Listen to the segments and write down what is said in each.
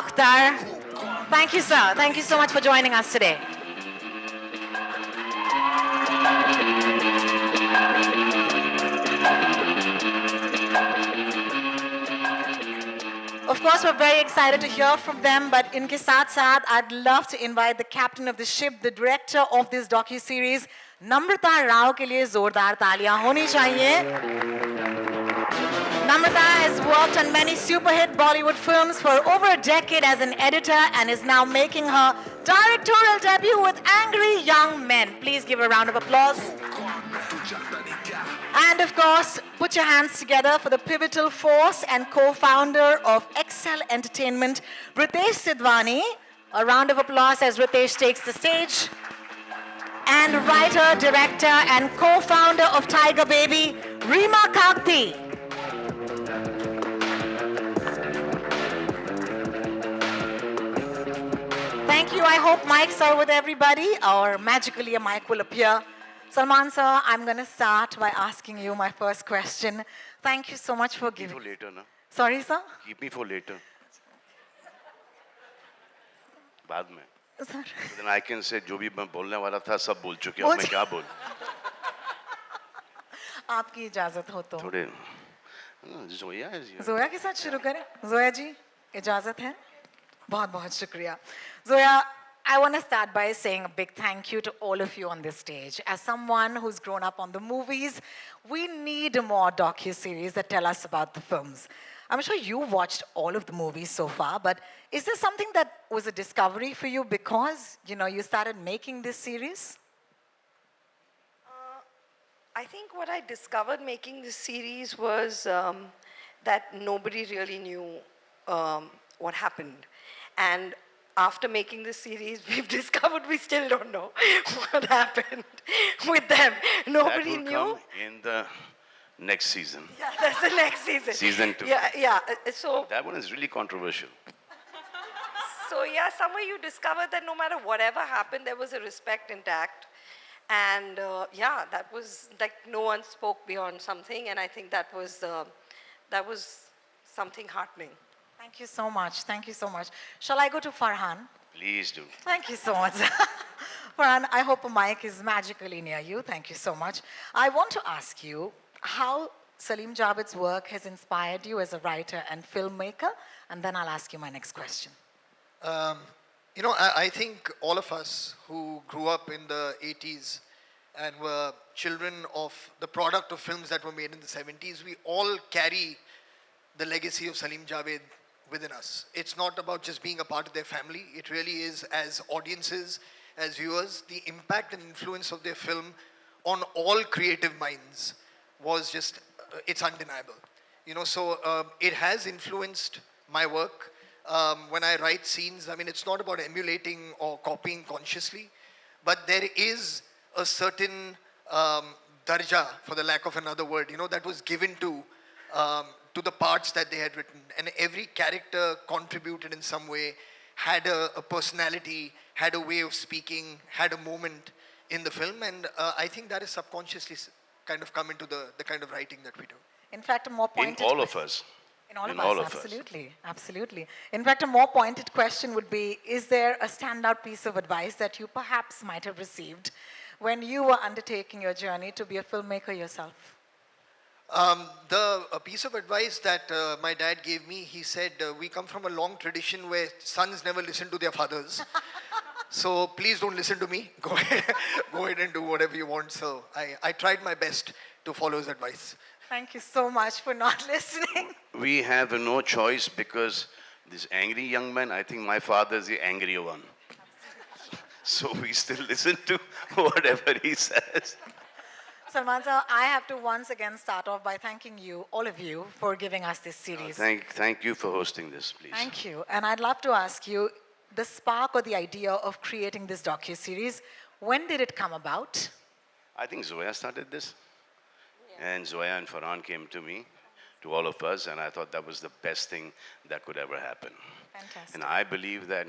Akhtar. Thank you, sir. Thank you so much for joining us today. Of course, we're very excited to hear from them, but इनके साथ-साथ I'd love to invite the captain of the ship, the director of this docu-series, Namrata Rao के लिए जोरदार तालियां होनी चाहिए. Namrata has worked on many super-hit Bollywood films for over a decade as an editor and is now making her directorial debut with Angry Young Men. Please give a round of applause. And of course, put your hands together for the pivotal force and co-founder of Excel Entertainment, Ritesh Sidhwani. A round of applause as Ritesh takes the stage. And writer, director, and co-founder of Tiger Baby, Reema Kagti. Thank you. I hope mics are with everybody, or magically a mic will appear. Salman sir, I'm going to start by asking you my first question. Thank you so much for giving... Keep me for later, na? Sorry, sir? Keep me for later. बाद में. Sir. So then I can say, जो भी मैं बोलने वाला था, सब बोल चुके हैं. अब मैं क्या बोलूं? आपकी इजाजत हो तो. थोड़े. Zoya is here. Zoya के साथ शुरू करें. Zoya जी, इजाजत है. बहुत-बहुत शुक्रिया. Zoya, I want to start by saying a big thank you to all of you on this stage. As someone who's grown up on the movies, we need more docu-series that tell us about the films. I'm sure you watched all of the movies so far, but is there something that was a discovery for you because, you started making this series? I think what I discovered making this series was that nobody really knew what happened. And after making this series, we've discovered we still don't know what happened with them. Nobody knew. That will come in the next season. Yeah, that's the next season. Season 2. Yeah. So that one is really controversial. So yeah, somewhere you discovered that no matter whatever happened, there was a respect intact. And yeah, that was like no one spoke beyond something, and I think that was something heartening. Thank you so much. Thank you so much. Shall I go to Farhan? Please do. Thank you so much. Farhan, I hope a mic is magically near you. Thank you so much. I want to ask you how Salim Javed's work has inspired you as a writer and filmmaker, and then I'll ask you my next question. I think all of us who grew up in the 80s and were children of the product of films that were made in the 70s, we all carry the legacy of Salim Javed within us. It's not about just being a part of their family. It really is, as audiences, as viewers, the impact and influence of their film on all creative minds was just, it's undeniable. So it has influenced my work. When I write scenes, it's not about emulating or copying consciously, but there is a certain darja, for the lack of another word, that was given to the parts that they had written. And every character contributed in some way, had a personality, had a way of speaking, had a moment in the film. And I think that is subconsciously kind of come into the kind of writing that we do. In fact, a more pointed... In all of us. In all of us, absolutely, absolutely. In fact, a more pointed question would be, is there a standout piece of advice that you perhaps might have received when you were undertaking your journey to be a filmmaker yourself? A piece of advice that my dad gave me, he said, we come from a long tradition where sons never listen to their fathers. So please don't listen to me. Go ahead and do whatever you want. So I tried my best to follow his advice. Thank you so much for not listening. We have no choice because this angry young man, I think my father is the angry one. So we still listen to whatever he says. Salman sir, I have to once again start off by thanking you, all of you, for giving us this series. Thank you for hosting this, please. Thank you. And I'd love to ask you, the spark or the idea of creating this docu-series, when did it come about? I think Zoya started this. And Zoya and Farhan came to me, to all of us, and I thought that was the best thing that could ever happen. Fantastic. And I believe that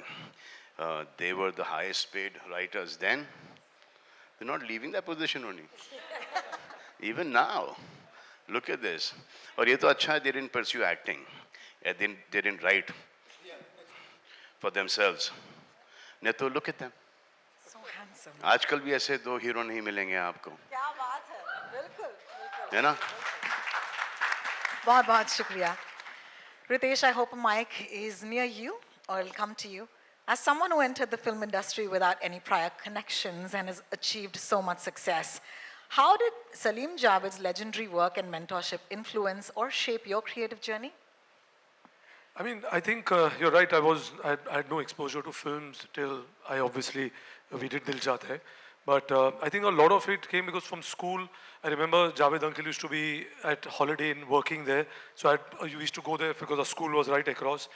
they were the highest paid writers then. They're not leaving that position only. Even now, look at this. और ये तो अच्छा है, they didn't pursue acting. They didn't write. for themselves. Neto, look at them. So handsome. आजकल भी ऐसे दो hero नहीं मिलेंगे आपको, क्या बात है, बिल्कुल, बिल्कुल. है ना? बहुत बहुत शुक्रिया. Ritesh, I hope a mic is near you or it'll come to you. As someone who entered the film industry without any prior connections and has achieved so much success, how did Salim Javed's legendary work and mentorship influence or shape your creative journey? I mean, I think you're right. I had no exposure to films till I obviously, we did Dil Chahta Hai. But I think a lot of it came because from school, I remember Javed uncle used to be at Holiday Inn working there. So you used to go there because our school was right across.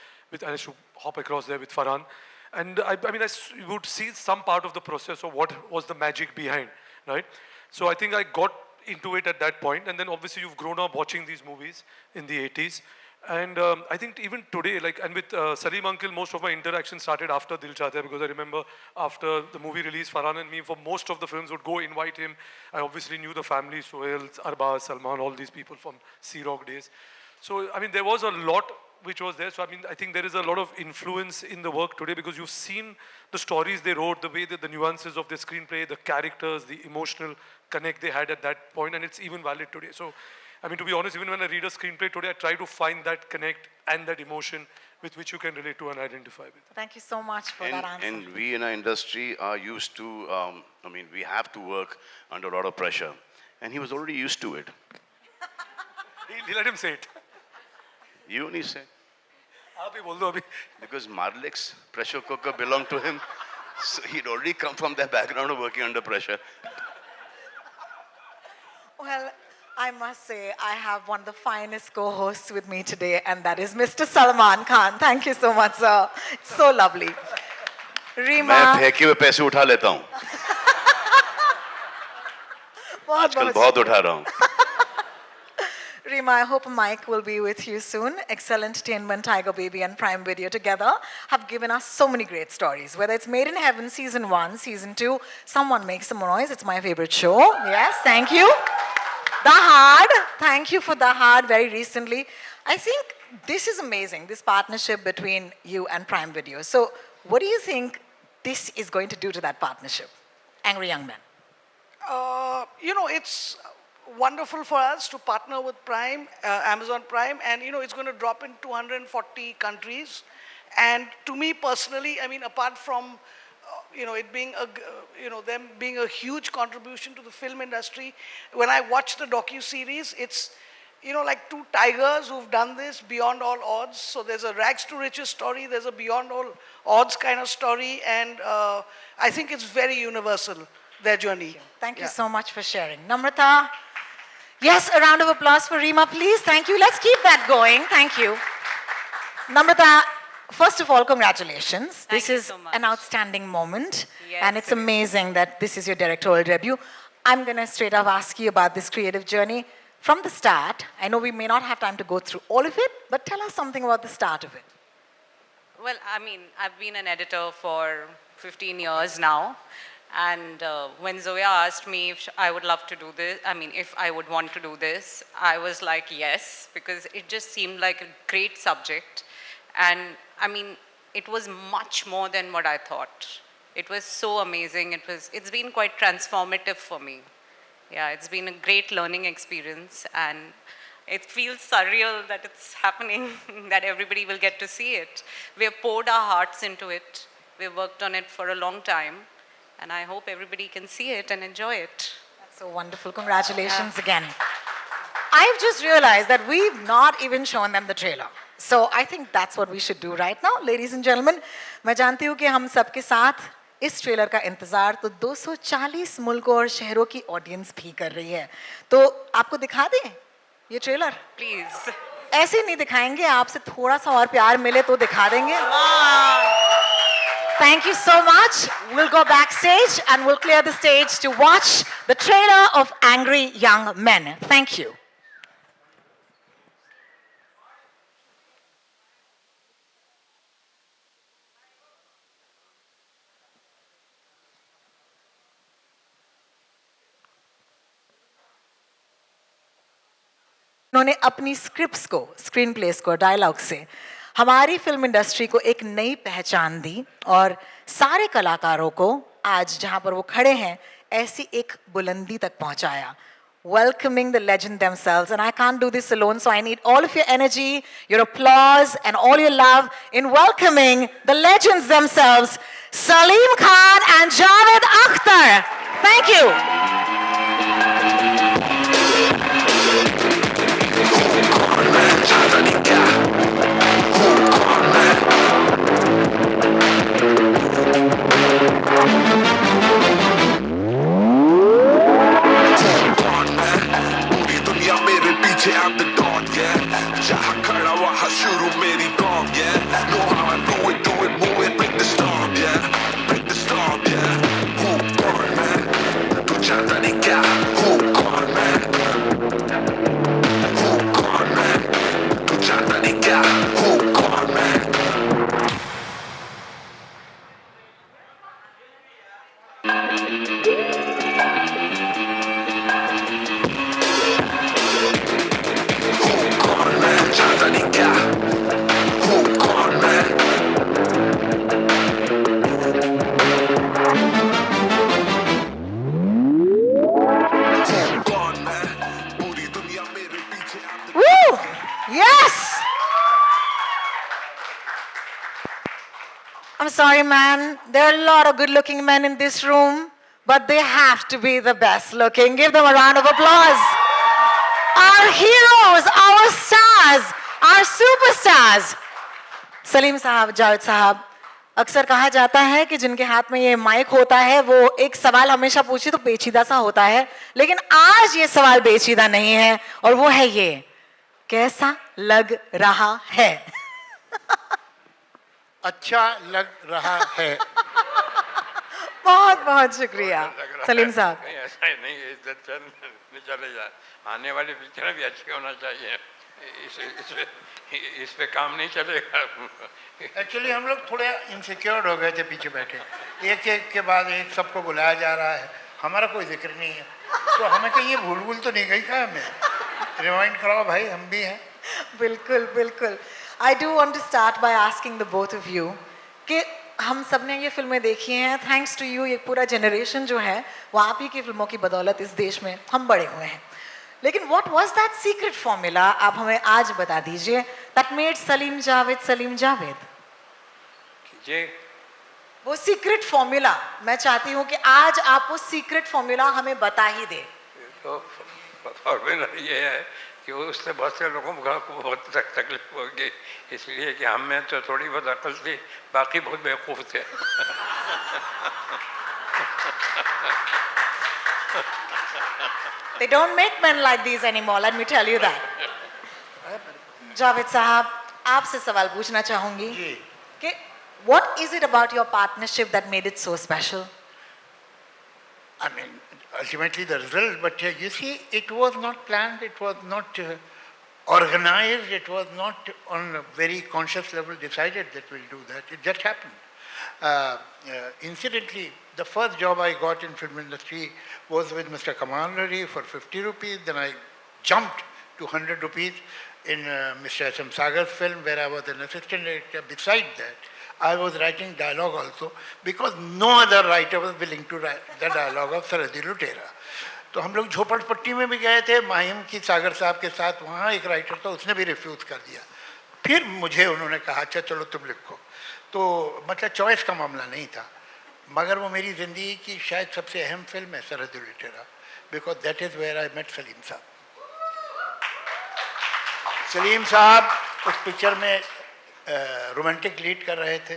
I used to hop across there with Farhan. And I mean, you would see some part of the process of what was the magic behind, right? So I think I got into it at that point. And then obviously you've grown up watching these movies in the 80s. And I think even today, like, and with Salim uncle, most of my interaction started after Dil Chahta Hai, because I remember after the movie release, Farhan and me, for most of the films, would go invite him. I obviously knew the family, Sohail, Arba, Salman, all these people from Sea Rock days. So, I mean, there was a lot which was there. So, I mean, I think there is a lot of influence in the work today because you've seen the stories they wrote, the way that the nuances of their screenplay, the characters, the emotional connect they had at that point, and it's even valid today. So, I mean, to be honest, even when I read a screenplay today, I try to find that connect and that emotion with which you can relate to and identify with. Thank you so much for that answer. And we in our industry are used to, I mean, we have to work under a lot of pressure. And he was already used to it. He let him say it. You only say. आप ही बोल दो अभी. Because Marlik's pressure cooker belonged to him. So he'd already come from that background of working under pressure. Well, I must say, I have one of the finest co-hosts with me today, and that is Mr. Salman Khan. Thank you so much, sir. It's so lovely. Reema. मैं फेंके हुए पैसे उठा लेता हूँ. आजकल बहुत उठा रहा हूँ. Reema, I hope a mic will be with you soon. Excel Entertainment, Tiger Baby, and Prime Video together have given us so many great stories. Whether it's Made in Heaven, Season 1, Season 2, Someone Make Some Noise. It's my favorite show. Yes, thank you. The Hard. Thank you for The Hard very recently. I think this is amazing, this partnership between you and Prime Video. So what do you think this is going to do to that partnership? Angry Young Men. You know, it's wonderful for us to partner with Prime, Amazon Prime, and you know, it's going to drop in 240 countries. And to me personally, I mean, apart from you know, it being them being a huge contribution to the film industry, when I watch the docu-series, it's, you know, like two tigers who've done this beyond all odds. So there's a rags to riches story, there's a beyond all odds kind of story, and I think it's very universal, their journey. Thank you so much for sharing. Namrata. Yes, a round of applause for Reema, please. Thank you. Let's keep that going. Thank you. Namrata, first of all, congratulations. Thank this you is so much. an outstanding moment. Yes, and it's it is. amazing that this is your directorial debut. I'm going to straight up ask you about this creative journey from the start. I know we may not have time to go through all of it, but tell us something about the start of it. Well, I mean, I've been an editor for 15 years now. And when Zoya asked me if I would love to do this, I mean, if I would want to do this, I was like, yes, because it just seemed like a great subject. And I mean, it was much more than what I thought. It was so amazing. It's been quite transformative for me. Yeah, it's been a great learning experience, and it feels surreal that it's happening, that everybody will get to see it. We have poured our hearts into it. We've worked on it for a long time. And I hope everybody can see it and enjoy it. That's so wonderful. Congratulations again. I've just realized that we've not even shown them the trailer. So I think that's what we should do right now. Ladies and gentlemen, मैं जानती हूँ कि हम सबके साथ इस trailer का इंतजार तो 240 मुल्कों और शहरों की ऑडियंस भी कर रही है. तो आपको दिखा दें ये ट्रेलर? Please. ऐसे नहीं दिखाएंगे, आपसे थोड़ा सा और प्यार मिले तो दिखा देंगे. Thank you so much. We'll go backstage and we'll clear the stage to watch the trailer of Angry Young Men. Thank you. उन्होंने अपनी स्क्रिप्ट्स को, स्क्रीन प्लेस को, डायलॉग से हमारी फिल्म इंडस्ट्री को एक नई पहचान दी और सारे कलाकारों को आज जहां पर वो खड़े हैं ऐसी एक बुलंदी तक पहुंचाया. Welcoming the legend themselves, and I can't do this alone, so I need all of your energy, your applause, and all your love in welcoming the legends themselves, Salim Khan and Javed Akhtar. Thank you. I'm the dawn, yeah. Jaha khada waha shuru meri gong, yeah. Know how I do it, move it, break the storm, yeah. Break the storm, yeah. Who gone, man? Tu janta nahi kya? Who gone, man? Who gone, man? Tu janta nahi kya? Who gone, man? Woo! Yes! I'm sorry, man. There are a lot of good looking men in this room, but they have to be the best looking. Give them a round of applause. Our heroes, our stars, our superstars. Salim साहब, जावेद साहब, अक्सर कहा जाता है कि जिनके हाथ में ये माइक होता है वो एक सवाल हमेशा पूछे तो पेचीदा सा होता है, लेकिन आज ये सवाल पेचीदा नहीं है और वो है ये, कैसा लग रहा है? अच्छा लग रहा है. बहुत बहुत शुक्रिया सलीम साहब. ऐसा ही नहीं, इज्जत चले जाए, आने वाली पिक्चर भी अच्छी होना चाहिए, इस पे काम नहीं चलेगा. एक्चुअली हम लोग थोड़े इनसिक्योर हो गए थे पीछे बैठे, एक एक के बाद एक सबको बुलाया जा रहा है, हमारा कोई जिक्र नहीं है, तो हमें कहीं ये भूल भूल तो नहीं गई क्या? हमें रिमाइंड कराओ भाई, हम भी हैं. बिल्कुल बिल्कुल. I do want to start by asking the both of you कि हम सब ने ये फिल्में देखी हैं, थैंक्स टू यू, ये पूरा जनरेशन जो है वो आप ही की फिल्मों की बदौलत इस देश में हम बड़े हुए हैं. लेकिन what was that secret formula, आप हमें आज बता दीजिए, दैट मेड सलीम जावेद. जी, वो सीक्रेट फॉर्मूला मैं चाहती हूँ कि आज आप वो सीक्रेट फॉर्मूला हमें बता ही दे. तो फॉर्मूला ये है कि उससे बहुत से लोगों को बहुत तकलीफ होगी, इसलिए कि हम में तो थोड़ी बहुत अकल थी, बाकी बहुत बेवकूफ़ थे. They don't make men like these anymore, let me tell you that. Javed साहब, आपसे सवाल पूछना चाहूंगी कि what is it about your partnership that made it so special? I mean, ultimately the result, but you see, it was not planned, it was not organized, it was not on a very conscious level decided that we'll do that. It just happened. Incidentally, the first job I got in film industry was with Mr. Kamal Rari for 50 rupees. Then I jumped to 100 rupees in Mr. S.M. Sagar's film, where I was an assistant director. Beside that, I was writing dialogue also, because no other writer was willing to write the dialogue of सरहदी लुटेरा. तो हम लोग झोपड़पट्टी में भी गए थे माहिम की सागर साहब के साथ, वहाँ एक राइटर था, उसने भी रिफ्यूज़ कर दिया. फिर मुझे उन्होंने कहा अच्छा चलो तुम लिखो. तो मतलब चॉइस का मामला नहीं था, मगर वो मेरी ज़िंदगी की शायद सबसे अहम फिल्म है Sarhadi Lutera, because that is where I met Salim sahab. Salim साहब उस पिक्चर में रोमांटिक लीड कर रहे थे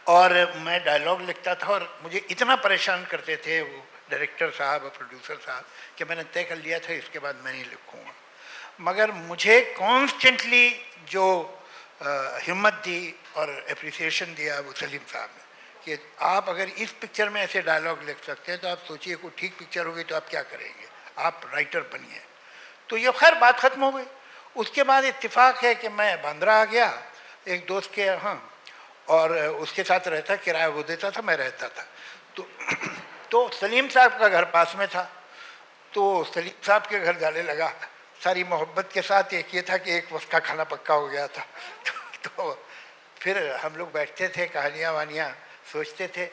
और मैं डायलॉग लिखता था, और मुझे इतना परेशान करते थे वो डायरेक्टर साहब और प्रोड्यूसर साहब कि मैंने तय कर लिया था इसके बाद मैं नहीं लिखूँगा. मगर मुझे कॉन्स्टेंटली जो हिम्मत दी और एप्रिसिएशन दिया वो सलीम साहब ने कि आप अगर इस पिक्चर में ऐसे डायलॉग लिख सकते हैं तो आप सोचिए कोई ठीक पिक्चर होगी तो आप क्या करेंगे, आप राइटर बनिए. तो ये खैर बात ख़त्म हो गई. उसके बाद इत्तेफाक है कि मैं बांद्रा आ गया एक दोस्त के यहाँ, और उसके साथ रहता, किराया वो देता था, मैं रहता था. तो सलीम साहब का घर पास में था, तो सलीम साहब के घर जाने लगा. सारी मोहब्बत के साथ एक ये था कि एक वक्त का खाना पक्का हो गया था। तो फिर हम लोग बैठते थे, कहानियाँ वानियाँ सोचते थे।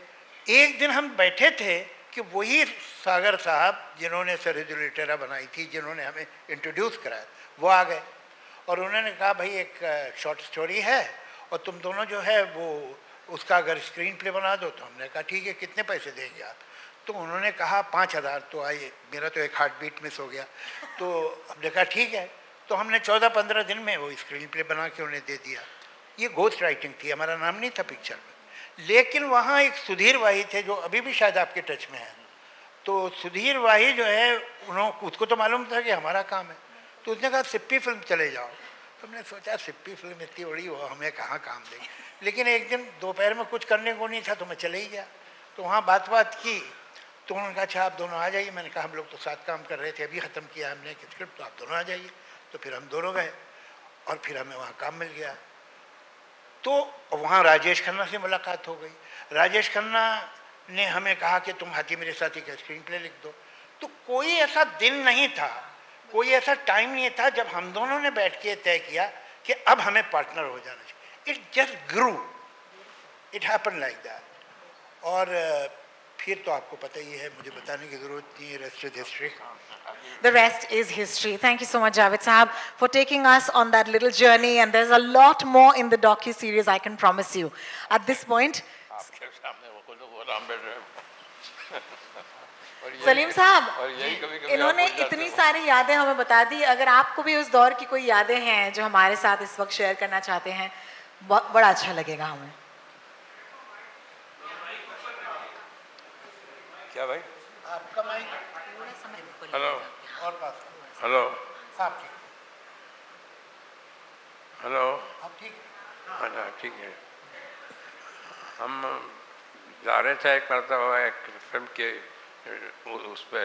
एक दिन हम बैठे थे कि वही सागर साहब जिन्होंने सरहद लिटेरा बनाई थी, जिन्होंने हमें इंट्रोड्यूस कराया, वो आ गए और उन्होंने कहा भाई एक शॉर्ट स्टोरी है और तुम दोनों जो है वो उसका अगर स्क्रीन प्ले बना दो। तो हमने कहा ठीक है, कितने पैसे देंगे आप? तो उन्होंने कहा 5,000। तो आइए, मेरा तो एक हार्ट बीट मिस हो गया। तो हमने कहा ठीक है। तो हमने 14-15 दिन में वो स्क्रीन प्ले बना के उन्हें दे दिया। ये घोस्ट राइटिंग थी, हमारा नाम नहीं था पिक्चर में। लेकिन वहाँ एक सुधीर वाही थे जो अभी भी शायद आपके टच में हैं। तो सुधीर वाही जो है, उसको तो मालूम था कि हमारा काम है। तो उसने कहा सिप्पी फिल्म चले जाओ। तो हमने सोचा सिप्पी फिल्म इतनी बड़ी, वो हमें कहाँ काम देगी। लेकिन एक दिन दोपहर में कुछ करने को नहीं था तो मैं चले ही गया। तो वहाँ बात की तो उन्होंने कहा अच्छा आप दोनों आ जाइए। मैंने कहा हम लोग तो साथ काम कर रहे थे, अभी ख़त्म किया हमने कि स्क्रिप्ट, तो आप दोनों आ जाइए। तो फिर हम दोनों गए और फिर हमें वहाँ काम मिल गया। तो वहाँ राजेश खन्ना से मुलाकात हो गई। राजेश खन्ना ने हमें कहा कि तुम हाथी मेरे साथी का स्क्रीन प्ले लिख दो। तो कोई ऐसा दिन नहीं था, कोई ऐसा टाइम नहीं था जब हम दोनों ने बैठ के तय किया कि अब हमें पार्टनर हो जाना चाहिए। It just grew, it happen like that. और फिर तो आपको पता ही है, मुझे बताने की जरूरत नहीं है, rest is history. The rest is history. Thank you so much, Javed Sahab, for taking us on that little journey. And there's a lot more in the docu-series, I can promise you. At this point, Salim साहब, इन्होंने इतनी सारी यादें हमें बता दी। अगर आपको भी उस दौर की कोई यादें हैं जो हमारे साथ इस वक्त शेयर करना चाहते हैं, बड़ा अच्छा लगेगा हमें। क्या भाई? आपका माइक। हेलो। और बात। हेलो। साहब ठीक। हेलो। आप ठीक? हाँ ठीक है। हम जा रहे थे एक मरतबा एक फिल्म के उस पे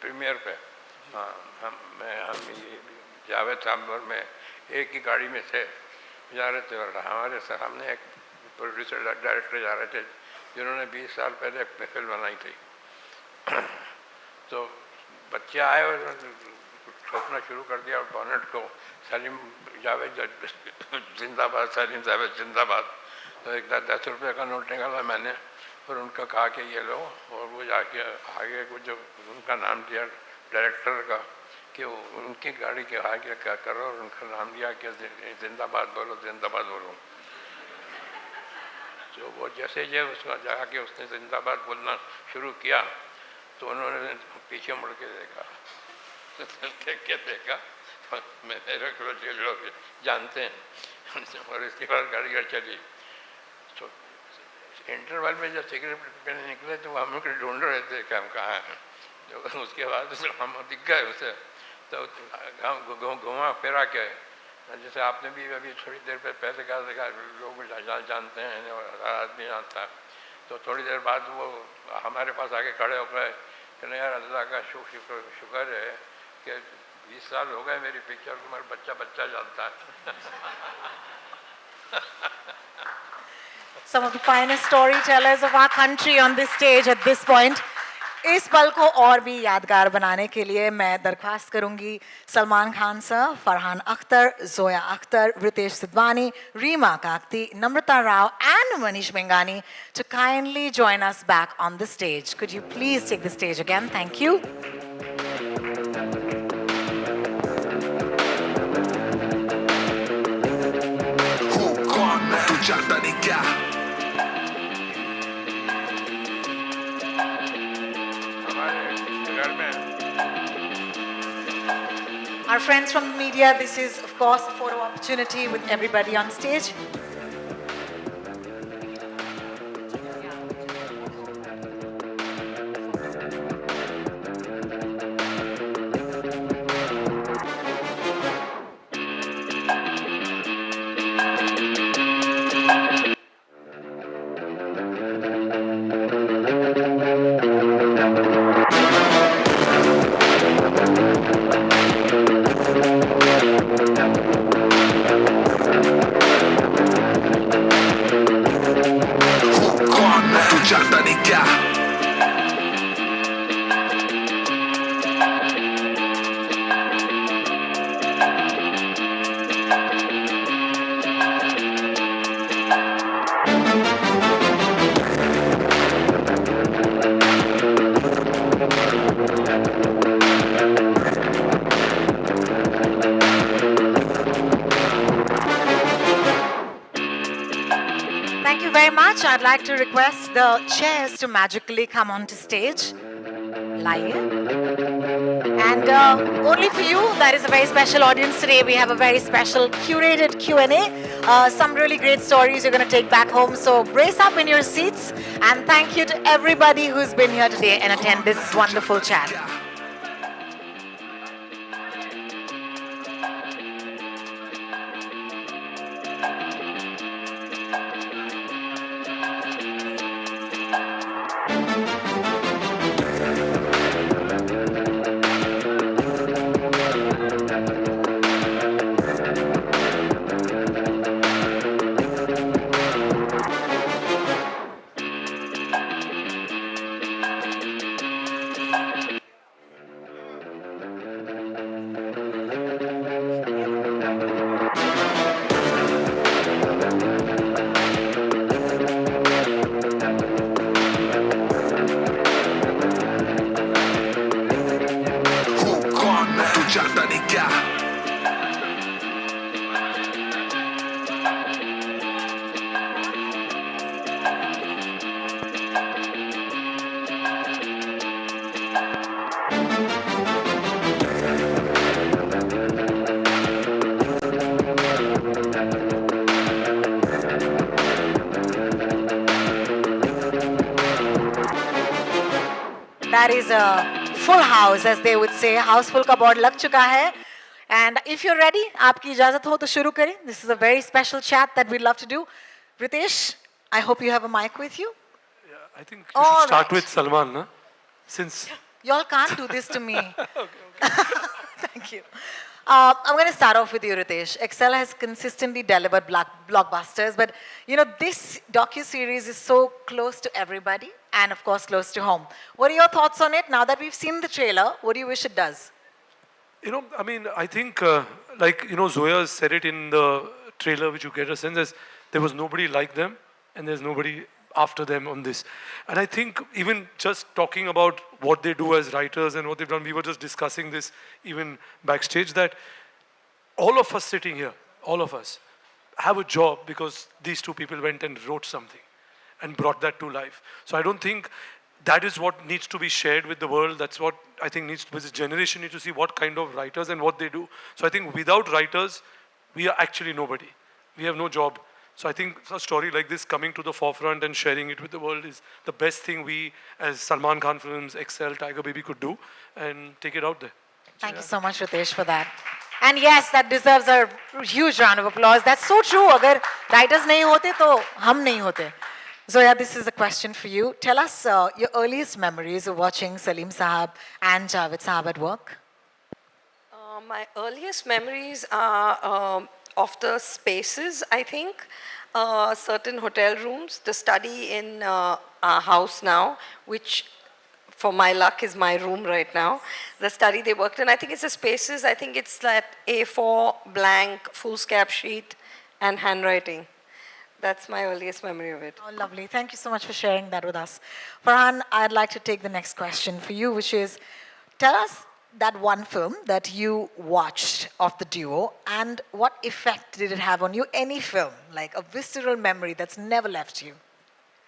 प्रीमियर पे। हाँ, हम जावेद साहब में एक ही गाड़ी में थे, जा रहे थे और हमारे सामने एक प्रोड्यूसर डायरेक्टर जा रहे थे जिन्होंने 20 साल पहले फिल्म बनाई थी। तो बच्चे आए और ठोकना शुरू कर दिया और बॉनेट को, सलीम जावेद जिंदाबाद, सलीम जावेद जिंदाबाद। तो एक 10 रुपये का नोट निकाला मैंने और उनका कहा कि ये लो, और वो जाके आगे को जो उनका नाम दिया डायरेक्टर का कि उनकी गाड़ी के आगे क्या करो, और उनका नाम दिया कि जिंदाबाद बोलो, जिंदाबाद बोलो। तो वो जैसे ये उसका जाके उसने जिंदाबाद बोलना शुरू किया तो उन्होंने पीछे मुड़ के देखा, देख के देखा, मेरे को लोग जानते हैं। और इसके बाद गाड़ी चली। तो इंटरवल में जब सिगरेट पीने निकले तो वो हम ढूंढ रहे थे कि हम कहाँ हैं। जो उसके बाद हम दिख गए उसे, तो घुमा फिरा के, जैसे आपने भी अभी थोड़ी देर पहले कहा देखा लोग जानते हैं और हर आदमी जानता है। तो थोड़ी देर बाद वो हमारे पास आके खड़े हो गए कि नहीं यार, अल्लाह का शुक्र है कि 20 साल हो गए मेरी पिक्चर को, मेरा बच्चा जानता है। Some of the finest storytellers of our country on this stage at this point. इस पल को और भी यादगार बनाने के लिए मैं दरख्वास्त करूंगी Salman Khan sir, Farhan Akhtar, Zoya Akhtar, Ritesh Sidhwani, Reema Kagti, Namrata Rao and Manish Menghani to kindly join us back on the stage. Could you please take the stage again? Thank you. Our friends from the media, this is of course a photo opportunity with everybody on stage. much. I'd like to request the chairs to magically come onto stage. Laiye. And only for you, that is a very special audience today. We have a very special curated Q&A. Some really great stories you're going to take back home. So brace up in your seats. And thank you to everybody who's been here today and attend this wonderful chat. That is a full house, as they would say. Houseful का board लग चुका है. And if you're ready, आपकी इजाज़त हो तो शुरू करें. This is a very special chat that we'd love to do. Ritesh, I hope you have a mic with you. Yeah, I think you All should start right. with Salman, na? Since Y'all can't do this to me. Thank you. I'm going to start off with you, Ritesh. Excel has consistently delivered blockbusters, but you know this docu-series is so close to everybody and, of course, close to home. What are your thoughts on it now that we've seen the trailer? What do you wish it does? you know, I mean, I think like Zoya said it in the trailer, which you get a sense as there was nobody like them, and there's nobody after them on this. And I think even just talking about what they do as writers and what they've done, we were just discussing this even backstage, that all of us sitting here, all of us, have a job because these two people went and wrote something and brought that to life. So I don't think that is what needs to be shared with the world. That's what I think needs to, this generation needs to see what kind of writers and what they do. So I think without writers, we are actually nobody. We have no job. So I think a story like this coming to the forefront and sharing it with the world is the best thing we as Salman Khan Films, Excel, Tiger Baby could do, and take it out there. Thank you so much, Ritesh, for that. And yes, that deserves a huge round of applause. That's so true. Agar writers nahi hote, to hum nahi hote. Zoya, this is a question for you. Tell us your earliest memories of watching Salim Sahab and Javed Sahab at work. My earliest memories are of the spaces, I think. Certain hotel rooms, the study in our house now, which for my luck is my room right now. The study they worked in, I think it's the spaces, I think it's that A4 blank foolscap sheet and handwriting. That's my earliest memory of it. Oh, lovely. Thank you so much for sharing that with us. Farhan, I'd like to take the next question for you, which is, tell us that one film that you watched of the duo and what effect did it have on you? Any film, like a visceral memory that's never left you.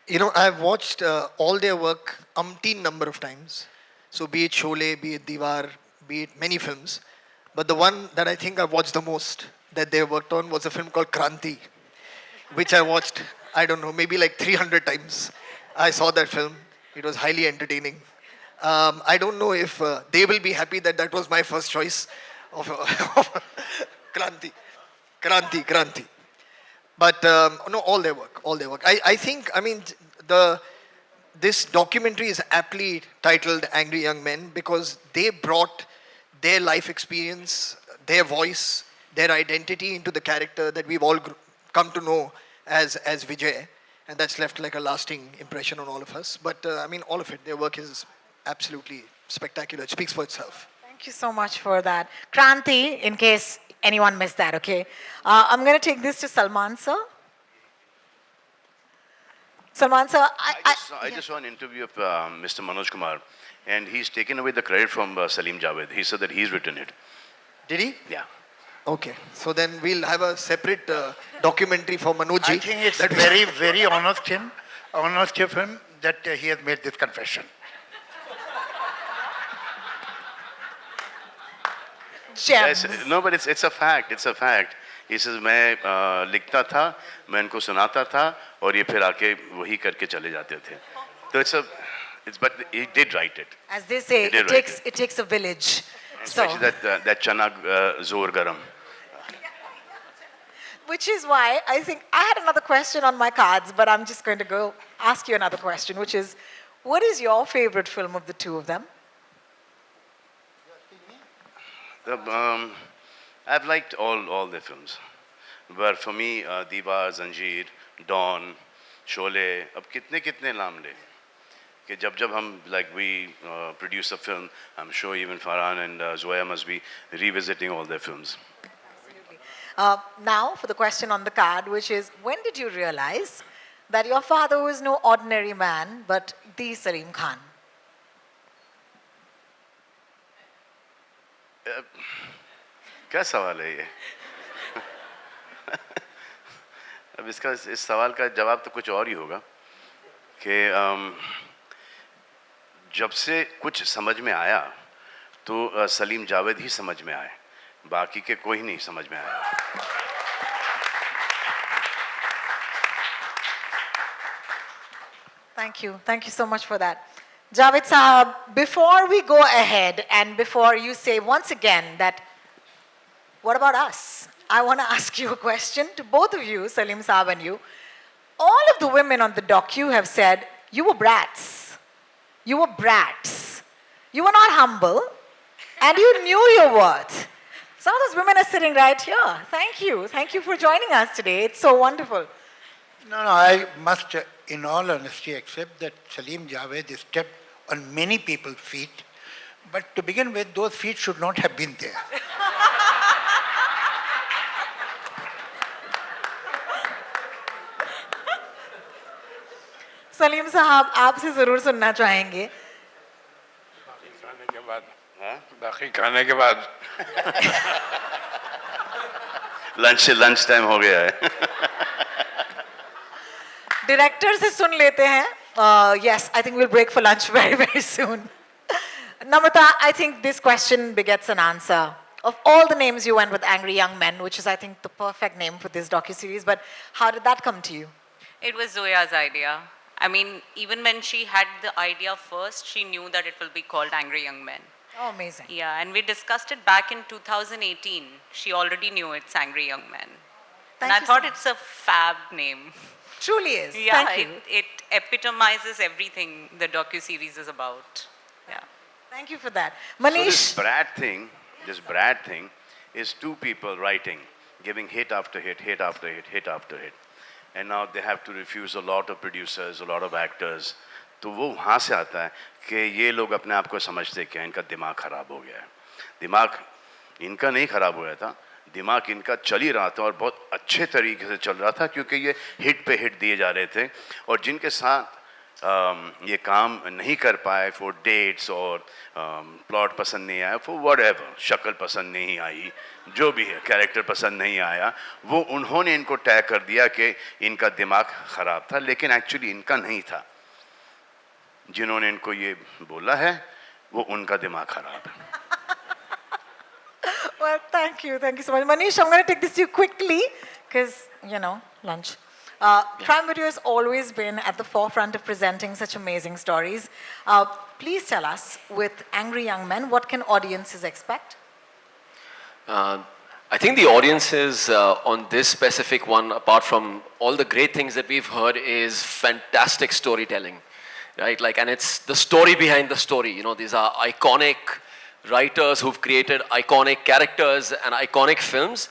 You know, I've watched all their work umpteen number of times. So be it Sholay, be it Diwar, be it many films. But the one that I think I've watched the most that they worked on was a film called Kranti, which I watched, I don't know, maybe like 300 times. I saw that film. It was highly entertaining. I don't know if they will be happy that that was my first choice of Kranti. Kranti. But no, all their work. I think, I mean, this documentary is aptly titled Angry Young Men because they brought their life experience, their voice, their identity into the character that we've all come to know as Vijay. And that's left like a lasting impression on all of us. But I mean, all of it, their work is absolutely spectacular. It speaks for itself. Thank you so much for that. Kranti, in case anyone missed that, okay? I'm going to take this to Salman, sir. Salman, sir, I just saw an interview of Mr. Manoj Kumar, and he's taken away the credit from Salim Javed. He said that he's written it. Did he? Yeah. Okay. So then we'll have a separate documentary for Manojji. I think it's very, very honest him. announced to him that he has made this confession. Gems. Yes, no, but it's a fact. It's a fact. He says मैं लिखता था, मैं इनको सुनाता था और ये फिर आके वही करके चले जाते थे. So but he did write it. As they say, He did write it takes a village. So, Especially that chana zor garam. which is why I think I had another question on my cards, but I'm just going to go ask you another question, which is, what is your favorite film of the two of them? I've liked all the films, but for me, Diva, Zanjeer, Dawn, Sholay, अब कितने नाम ले कि जब हम we produce a film, I'm sure even Farhan and Zoya must be revisiting all their films. Now, for the question on the card, which is, when did you realize that your father was no ordinary man, but the Salim Khan? क्या सवाल है ये? अब इस सवाल का जवाब तो कुछ और ही होगा कि जब से कुछ समझ में आया तो सलीम जावेद ही समझ में आए, बाकी के कोई नहीं समझ में आया. Thank you so much for that. Javed Sahab, before we go ahead and before you say once again that, what about us? I want to ask you a question to both of you, Salim Sahab and you. All of the women on the docu have said, you were brats. You were brats. You were not humble and you knew your worth. Some of those women are sitting right here. Thank you. Thank you for joining us today. It's so wonderful. No, I must, in all honesty, accept that Salim Javed has stepped on many people's feet, but to begin with, those feet should not have been there. Salim साहब आपसे जरूर सुनना चाहेंगे. बाकी खाने के बाद lunch time हो गया है. डायरेक्टर से सुन लेते हैं. Yes, I think we'll break for lunch very, very soon. Namrata, I think this question begets an answer. Of all the names you went with Angry Young Men, which is, I think, the perfect name for this docuseries, but how did that come to you? It was Zoya's idea. I mean, even when she had the idea first, she knew that it will be called Angry Young Men. Oh, amazing. Yeah, and we discussed it back in 2018. She already knew it's Angry Young Men. And I thought it's a fab name. Truly is. Yeah, Thank you. it epitomizes everything the docu-series is about. Yeah. Thank you for that. So Manish. this Brad thing is two people writing, giving hit after hit, hit after hit, hit after hit. And now they have to refuse a lot of producers, a lot of actors. तो वो वहाँ से आता है कि ये लोग अपने आप को समझते क्या इनका दिमाग खराब हो गया है. दिमाग इनका नहीं खराब हुआ था, दिमाग इनका चल ही रहा था और बहुत अच्छे तरीके से चल रहा था क्योंकि ये हिट पे हिट दिए जा रहे थे. और जिनके साथ ये काम नहीं कर पाए फॉर डेट्स और प्लॉट पसंद नहीं आया फॉर व्हाटएवर, शक्ल पसंद नहीं आई, जो भी है कैरेक्टर पसंद नहीं आया, वो उन्होंने इनको टैग कर दिया कि इनका दिमाग ख़राब था, लेकिन एक्चुअली इनका नहीं था. जिन्होंने इनको ये बोला है वो उनका दिमाग ख़राब है. Well, thank you so much. Manish, I'm going to take this to you quickly because, lunch. Prime Video has always been at the forefront of presenting such amazing stories. Please tell us, with Angry Young Men, what can audiences expect? I think the audiences on this specific one, apart from all the great things that we've heard, is fantastic storytelling, right? And it's the story behind the story. These are iconic writers who've created iconic characters and iconic films.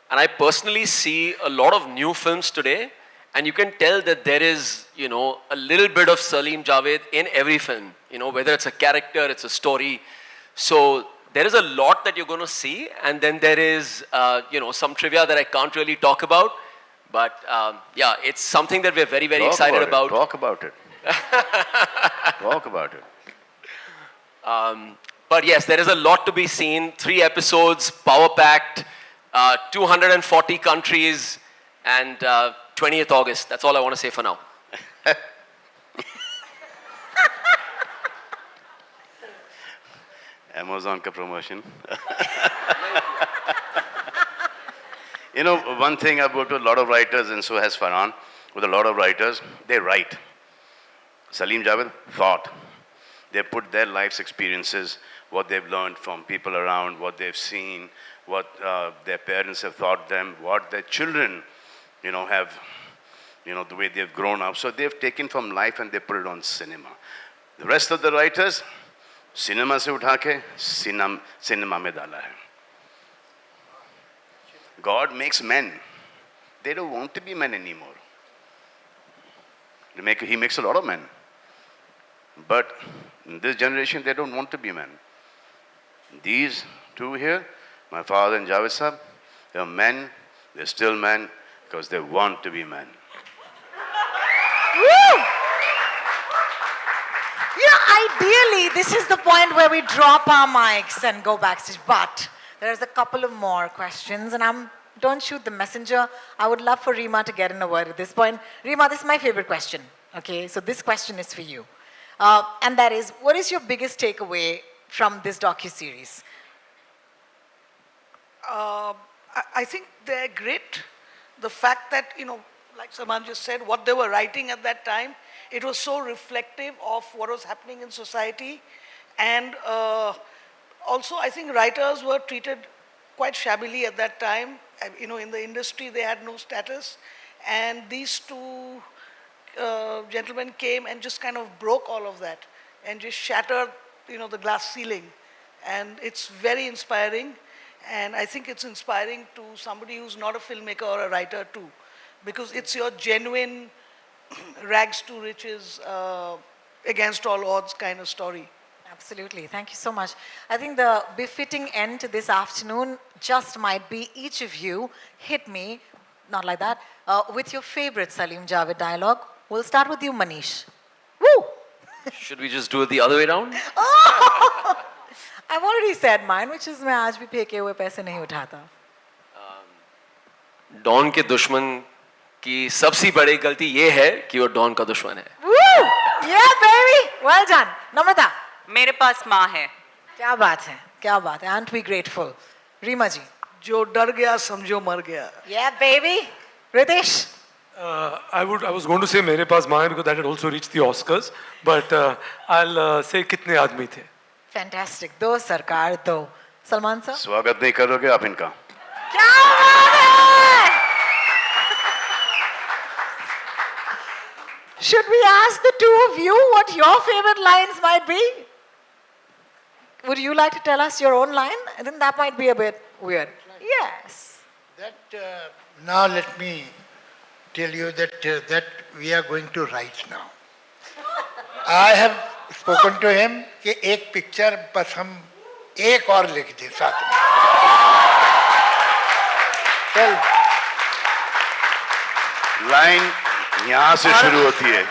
And I personally see a lot of new films today, and you can tell that there is, a little bit of Salim Javed in every film, whether it's a character, it's a story. So there is a lot that you're going to see, and then there is, some trivia that I can't really talk about. But yeah, it's something that we're very, very excited about. Talk about it. Talk about it. But yes, there is a lot to be seen. 3 episodes, power-packed, 240 countries, and 20th August. That's all I want to say for now. Amazon ka promotion. You know, one thing, I've worked with a lot of writers, and so has Farhan, with a lot of writers, they write. Salim Javed thought. They put their life's experiences, what they've learned from people around, what they've seen, what their parents have taught them, what their children, you know, have, you know, the way they've grown up. So they've taken from life and they put it on cinema. The rest of the writers, cinema se utha ke cinema mein dala hai. God makes men. They don't want to be men anymore. He makes a lot of men. But in this generation, they don't want to be men. These two here, my father and Javed Sahab, they're men, they're still men, because they want to be men. Woo! You know, ideally, this is the point where we drop our mics and go backstage. But there's a couple of more questions, and don't shoot the messenger. I would love for Reema to get in a word at this point. Reema, this is my favorite question. Okay, so this question is for you. And that is, what is your biggest takeaway from this docu-series? I think they're great. The fact that, you know, like Salman just said, what they were writing at that time, it was so reflective of what was happening in society. And also, I think writers were treated quite shabbily at that time. You know, in the industry, they had no status. And these two gentlemen came and just kind of broke all of that and just shattered, you know, the glass ceiling. And it's very inspiring. And I think it's inspiring to somebody who's not a filmmaker or a writer too, because it's your genuine rags to riches, against all odds kind of story. Absolutely. Thank you so much. I think the befitting end to this afternoon just might be each of you hit me, not like that, with your favorite Salim Javed dialogue. We'll start with you, Manish. Woo! Should we just do it the other way around? Oh! I've already said mine, which is मैं आज भी फेंके हुए पैसे नहीं उठाता. Don के दुश्मन की सबसे बड़ी गलती ये है कि वो डॉन का दुश्मन है. Woo! Yeah, baby. Well done. Namrata. मेरे पास माँ है. क्या बात है? क्या बात है? Aren't we grateful? Reema ji. जो डर गया समझो मर गया. Yeah, baby. Ritesh. I was going to say मेरे पास माँ है because that had also reached the Oscars, but I'll say कितने आदमी थे. Fantastic. दो सरकार दो. सलमान साहब. स्वागत नहीं करोगे आप इनका? क्या बात है? Should we ask the two of you what your favorite lines might be? Would you like to tell us your own line? I think that might be a bit weird. Yes. That now let me tell you that we are going to write now. I have spoken to him कि एक picture बस हम एक और लिख दें साथ में. चल. लाइन यहाँ से शुरू होती है.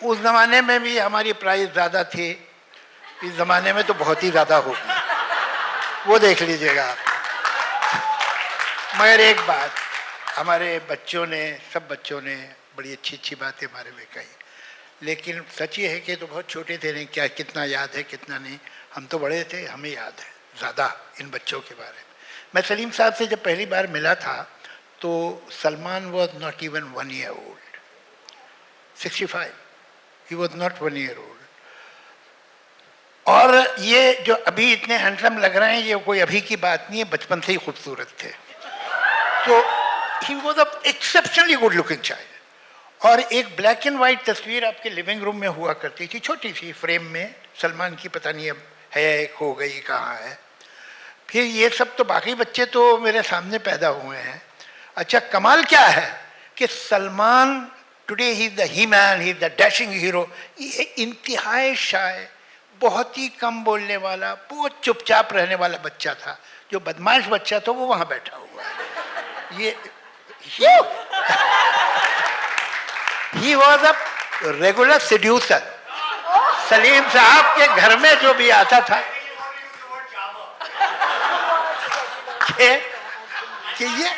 उस जमाने में भी हमारी प्राइस ज्यादा थी. इस जमाने में तो बहुत ही ज्यादा होगी. वो देख लीजिएगा आप. मगर एक बात, हमारे बच्चों ने, सब बच्चों ने बड़ी अच्छी अच्छी बातें हमारे में कही, लेकिन सच ये है कि तो बहुत छोटे थे, नहीं क्या कितना याद है कितना नहीं. हम तो बड़े थे, हमें याद है ज़्यादा इन बच्चों के बारे में. मैं सलीम साहब से जब पहली बार मिला था तो Salman was not even 1 year old. 65. He was not 1 year old. और ये जो अभी इतने हैंडसम लग रहे हैं, ये कोई अभी की बात नहीं है, बचपन से ही खूबसूरत थे. तो he was a exceptionally good looking child. और एक ब्लैक एंड वाइट तस्वीर आपके लिविंग रूम में हुआ करती थी, छोटी सी फ्रेम में, सलमान की, पता नहीं अब है खो गई कहाँ है. फिर ये सब तो बाकी बच्चे तो मेरे सामने पैदा हुए हैं. अच्छा, कमाल क्या है कि Salman today he is the he man, he is the dashing hero. ये इंतहाई शाय, बहुत ही कम बोलने वाला, बहुत चुपचाप रहने वाला बच्चा था. जो बदमाश बच्चा था वो वहाँ बैठा हुआ है. ये he was a regular seducer. Salim साहब के घर में जो भी आता था कि ये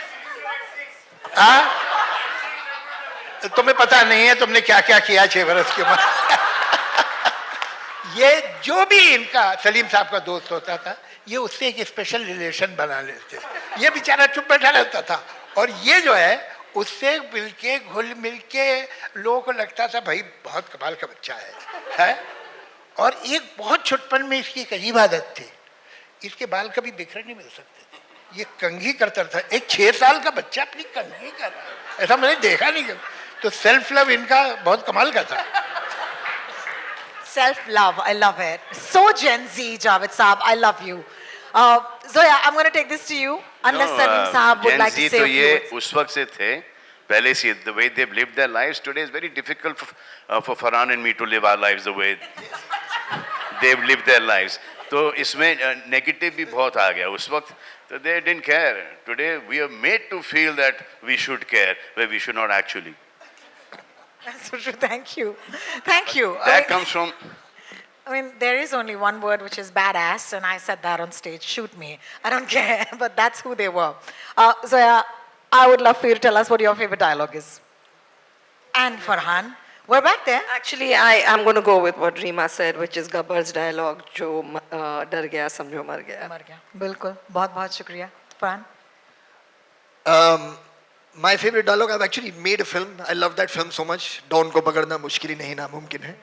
तुम्हें पता नहीं है तुमने क्या क्या किया 6 बरस के बाद. ये जो भी इनका सलीम साहब का दोस्त होता था ये उससे एक स्पेशल रिलेशन बना लेते थे। ये बेचारा चुप बैठा रहता था और ये जो है उससे मिलके घुल मिलके लोगों को लगता था भाई बहुत कमाल का बच्चा है? और एक बहुत छुटपन में इसकी एक अजीब आदत थी, इसके बाल कभी बिखरे नहीं मिल सकते थे, ये कंघी करता था। एक 6 साल का बच्चा अपनी कंघी कर रहा है, ऐसा मैंने देखा नहीं कभी। तो सेल्फ लव इनका बहुत कमाल का था। Self-love, I love it. So Gen Z, Javed Saab, I love you. Zoya, I'm going to take this to you. Unless Salim Saab would like to say a few ये words. उस वक्त से थे, पहले से the way they've lived their lives today is very difficult for Farhan and me to live our lives the way they've lived their lives. तो इसमें negative भी बहुत आ गया उस वक्त. So they didn't care. Today we are made to feel that we should care, where we should not actually. That's so true. Thank you. Thank you. That comes from. I mean, there is only one word which is badass, and I said that on stage. Shoot me. I don't care, but that's who they were. Zoya, I would love for you to tell us what your favorite dialogue is. And Farhan, we're back there. Actually, I'm going to go with what Reema said, which is Gabbar's dialogue, जो डर गया समझो मर गया. मर गया. बिल्कुल. बहुत बहुत शुक्रिया. Farhan. My favorite dialogue, I've actually made a film. I love that film so much. Dawn ko pagadna mushkil hi nahi namumkin hai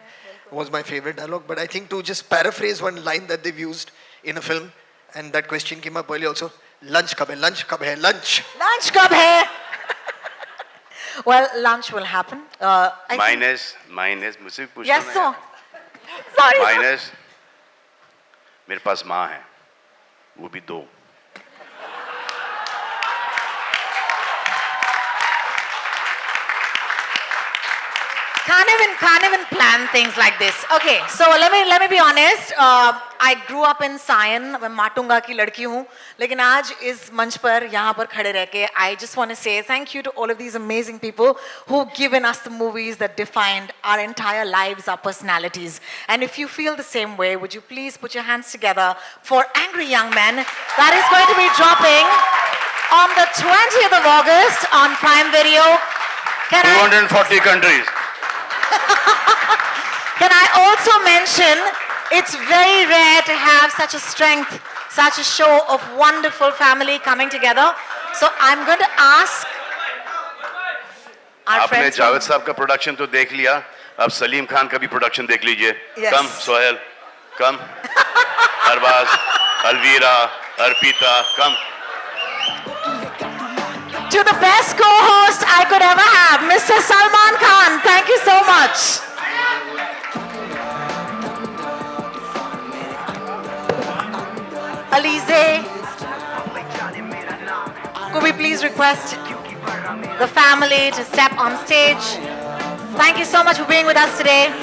was my favorite dialogue. But I think to just paraphrase one line that they've used in a film, and that question came up earlier also, lunch kab hai, lunch kab hai, lunch. Lunch kab hai? Well, lunch will happen. Mine is मुझसे पूछना Yes, है. so. Sorry. Mine is मेरे पास माँ है, वो भी 2. Can't even plan things like this. Okay, so let me be honest. I grew up in Sion. मैं माटुंगा की लड़की हूँ, लेकिन आज इस मंच पर यहाँ पर खड़े रह के I just want to say thank you to all of these amazing people who've given us the movies that defined our entire lives, our personalities. And if you feel the same way, would you please put your hands together for Angry Young Men? That is going to be dropping on the 20th of August on Prime Video. 240 countries. Can I also mention, it's very rare to have such a strength, such a show of wonderful family coming together. So I'm going to ask our आपने friends. Javed साहब का production तो देख लिया, अब सलीम खान का भी production देख लीजिए. Yes. Come Sohail, come Arbaaz, Alvira, Arpita, come. To the best co-host I could ever have, Mr. Salman Khan. Thank you so much. Alize, could we please request the family to step on stage? Thank you so much for being with us today.